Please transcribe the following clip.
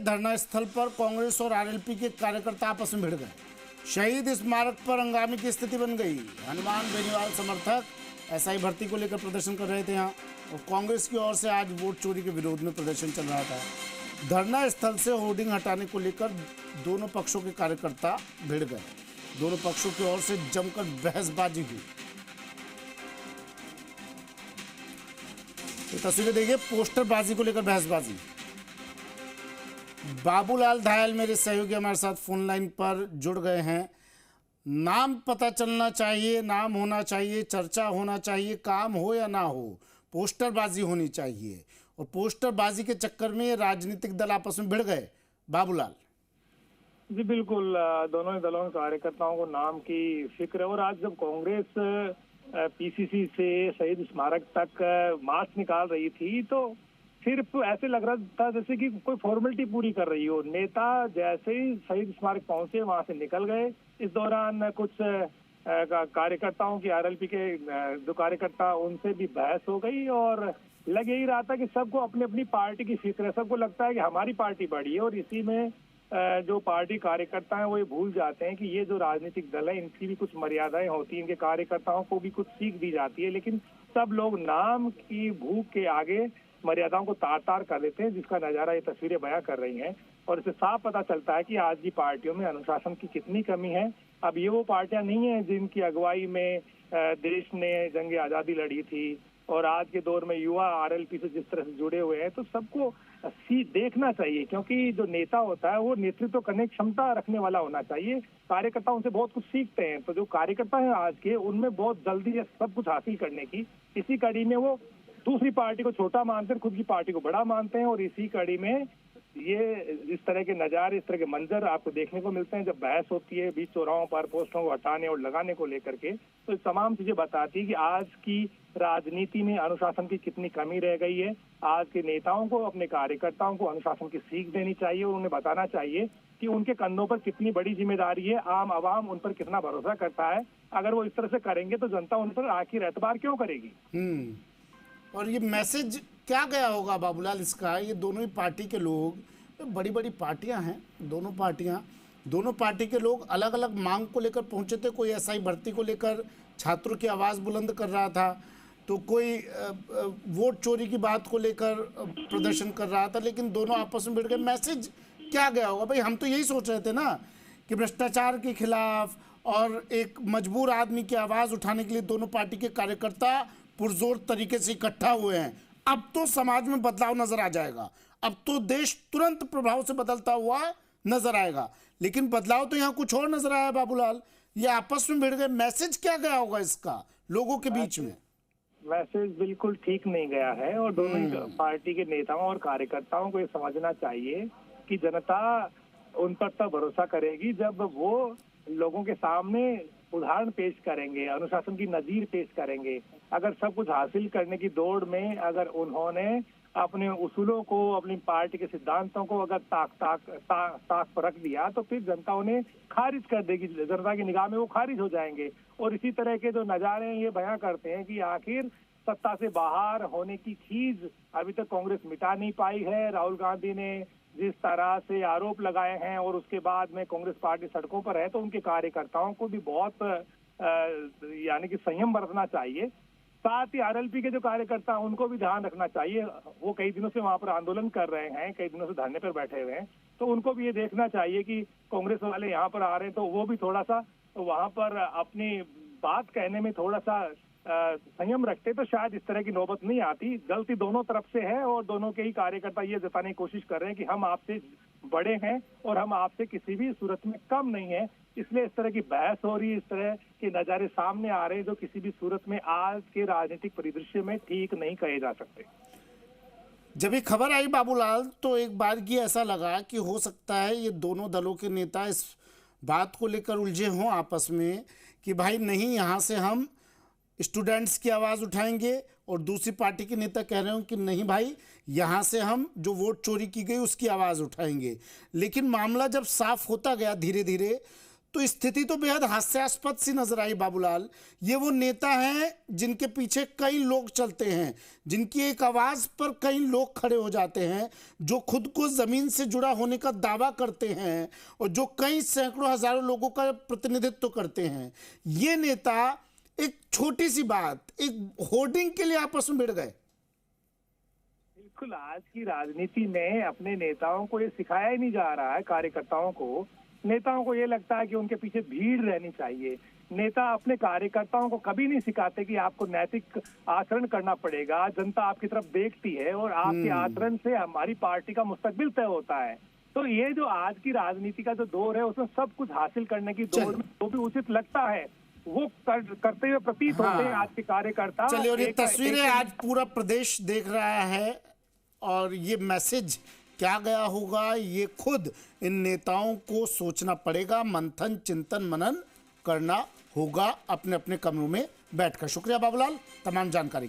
धरना स्थल पर कांग्रेस और आरएलपी के कार्यकर्ता आपस में भिड़ गए। शहीद स्मारक पर हंगामे की स्थिति बन गई। हनुमान बेनीवाल समर्थक एसआई भर्ती को लेकर प्रदर्शन कर रहे थे यहाँ, और कांग्रेस की ओर से आज वोट चोरी के विरोध में प्रदर्शन चल रहा था। धरना स्थल से होर्डिंग हटाने को लेकर दोनों पक्षों के कार्यकर्ता भिड़ गए। दोनों पक्षों की ओर से जमकर बहसबाजी हुई। ये तस्वीरें देखिए, पोस्टरबाजी को लेकर बहसबाजी। बाबूलाल धायल मेरे सहयोगी हमारे साथ फोन लाइन पर जुड़ गए हैं। नाम पता चलना चाहिए, नाम होना चाहिए, चर्चा होना चाहिए, काम हो या ना हो, पोस्टरबाजी होनी चाहिए, और पोस्टरबाजी के चक्कर में राजनीतिक दल आपस में भिड़ गए। बाबूलाल जी बिल्कुल, दोनों ही दलों के कार्यकर्ताओं को नाम की फिक्र है। और आज जब कांग्रेस पीसीसी से शहीद स्मारक तक मार्च निकाल रही थी तो सिर्फ ऐसे लग रहा था जैसे कि कोई फॉर्मेलिटी पूरी कर रही हो। नेता जैसे ही शहीद स्मारक पहुंचे वहां से निकल गए। इस दौरान कुछ कार्यकर्ताओं की आरएलपी के जो कार्यकर्ता उनसे भी बहस हो गई, और लग यही रहा था कि सबको अपनी अपनी पार्टी की फिक्र है। सबको लगता है कि हमारी पार्टी बड़ी है, और इसी में जो पार्टी कार्यकर्ता हैं वो ये भूल जाते हैं कि ये जो राजनीतिक दल है इनकी भी कुछ मर्यादाएं होती हैं, इनके कार्यकर्ताओं को भी कुछ सीख दी जाती है। लेकिन सब लोग नाम की भूख के आगे मर्यादाओं को तार तार कर देते हैं, जिसका नजारा ये तस्वीरें बयां कर रही हैं। और इससे साफ पता चलता है कि आज की पार्टियों में अनुशासन की कितनी कमी है। अब ये वो पार्टियां नहीं है जिनकी अगुवाई में देश ने जंग आजादी लड़ी थी, और आज के दौर में युवा आरएलपी से जिस तरह से जुड़े हुए हैं, तो सबको देखना चाहिए, क्योंकि जो नेता होता है वो नेतृत्व करने की क्षमता रखने वाला होना चाहिए। कार्यकर्ता उनसे बहुत कुछ सीखते हैं। तो जो कार्यकर्ता हैं आज के, उनमें बहुत जल्दी है सब कुछ हासिल करने की। इसी कड़ी में वो दूसरी पार्टी को छोटा मानते हैं, खुद की पार्टी को बड़ा मानते हैं, और इसी कड़ी में ये इस तरह के नजारे, इस तरह के मंजर आपको देखने को मिलते हैं जब बहस होती है बीच चौराहों पर पोस्टरों को हटाने और लगाने को लेकर के। तो तमाम चीजें बताती है कि आज की राजनीति में अनुशासन की कितनी कमी रह गई है। आज के नेताओं को, अपने कार्यकर्ताओं को अनुशासन की सीख देनी चाहिए, और उन्हें बताना चाहिए कि उनके कंधों पर कितनी बड़ी जिम्मेदारी है, आम आवाम उन पर कितना भरोसा करता है। अगर वो इस तरह से करेंगे तो जनता उन पर आखिर एतबार क्यों करेगी। और ये मैसेज क्या गया होगा बाबूलाल इसका? ये दोनों ही पार्टी के लोग, बड़ी बड़ी पार्टियां हैं दोनों पार्टी के लोग अलग अलग मांग को लेकर पहुंचे थे। कोई एसआई भर्ती को लेकर छात्रों की आवाज़ बुलंद कर रहा था, तो कोई वोट चोरी की बात को लेकर प्रदर्शन कर रहा था, लेकिन दोनों आपस में भिड़ गए। मैसेज क्या गया होगा भाई? हम तो यही सोच रहे थे ना कि भ्रष्टाचार के खिलाफ और एक मजबूर आदमी की आवाज़ उठाने के लिए दोनों पार्टी के कार्यकर्ता पुरजोर तरीके से इकट्ठा हुए हैं। अब तो समाज में बदलाव नजर आ जाएगा, अब तो देश तुरंत प्रभाव से बदलता हुआ नजर आएगा। लेकिन बदलाव तो यहाँ कुछ और नजर आया बाबूलाल। ये आपस में भिड़ गए, मैसेज क्या गया होगा इसका लोगों के बीच में? मैसेज बिल्कुल ठीक नहीं गया है, और दोनों ही पार्टी के नेताओं और कार्यकर्ताओं को ये समझना चाहिए कि जनता उन पर तब भरोसा करेगी जब वो लोगों के सामने उदाहरण पेश करेंगे, अनुशासन की नजीर पेश करेंगे। अगर सब कुछ हासिल करने की दौड़ में अगर उन्होंने अपने उसूलों को, अपनी पार्टी के सिद्धांतों को अगर ताक पर रख दिया, तो फिर जनता उन्हें खारिज कर देगी। जनता की निगाह में वो खारिज हो जाएंगे। और इसी तरह के जो नजारे ये बयां करते हैं कि आखिर सत्ता से बाहर होने की खीज अभी तक कांग्रेस मिटा नहीं पाई है। राहुल गांधी ने जिस तरह से आरोप लगाए हैं, और उसके बाद में कांग्रेस पार्टी सड़कों पर है, तो उनके कार्यकर्ताओं को भी बहुत यानी कि संयम बरतना चाहिए। साथ ही आरएलपी के जो कार्यकर्ता हैं उनको भी ध्यान रखना चाहिए। वो कई दिनों से वहां पर आंदोलन कर रहे हैं, कई दिनों से धरने पर बैठे हुए हैं, तो उनको भी ये देखना चाहिए कि कांग्रेस वाले यहाँ पर आ रहे हैं तो वो भी थोड़ा सा वहां पर अपनी बात कहने में थोड़ा सा संयम रखते तो शायद इस तरह की नौबत नहीं आती। गलती दोनों तरफ से है, और दोनों के ही कार्यकर्ता ये जताने की कोशिश कर रहे हैं कि हम आपसे बड़े हैं और हम आपसे किसी भी सूरत में कम नहीं है। इसलिए इस तरह की बहस हो रही है, इस तरह के नजारे सामने आ रहे हैं जो किसी भी सूरत में आज के राजनीतिक परिदृश्य में ठीक नहीं कहे जा सकते। जब ये खबर आई बाबूलाल, तो एक बार की ऐसा लगा कि हो सकता है ये दोनों दलों के नेता इस बात को लेकर उलझे हों आपस में कि भाई नहीं, यहाँ से हम स्टूडेंट्स की आवाज़ उठाएंगे, और दूसरी पार्टी के नेता कह रहे हो कि नहीं भाई, यहाँ से हम जो वोट चोरी की गई उसकी आवाज़ उठाएंगे। लेकिन मामला जब साफ होता गया धीरे धीरे, तो तो स्थिति तो बेहद हास्यास्पद सी नजर आई बाबूलाल। ये वो नेता हैं जिनके पीछे कई लोग चलते हैं, जिनकी एक आवाज पर कई लोग खड़े हो जाते हैं, जो खुद को जमीन से जुड़ा होने का दावा करते हैं और जो कई सैकड़ों हजारों लोगों का प्रतिनिधित्व करते हैं। ये नेता एक छोटी सी बात, एक होर्डिंग के लिए आपस में भिड़ गए। बिल्कुल, आज की राजनीति में अपने नेताओं को ये सिखाया ही नहीं जा रहा है। कार्यकर्ताओं को, नेताओं को ये लगता है कि उनके पीछे भीड़ रहनी चाहिए। नेता अपने कार्यकर्ताओं को कभी नहीं सिखाते कि आपको नैतिक आचरण करना पड़ेगा। जनता आपकी तरफ देखती है और आपके आचरण से हमारी पार्टी का मुस्तकबिल तय होता है। तो ये जो आज की राजनीति का जो दौर है, उसमें सब कुछ हासिल करने की दौड़ में जो भी उचित लगता है वो करते हुए प्रतीत होते हैं आज के कार्यकर्ता। चलिए, और ये तस्वीरें आज पूरा प्रदेश देख रहा है और ये मैसेज क्या गया होगा, ये खुद इन नेताओं को सोचना पड़ेगा, मंथन चिंतन मनन करना होगा अपने अपने कमरों में बैठकर। शुक्रिया बाबूलाल तमाम जानकारी के लिए।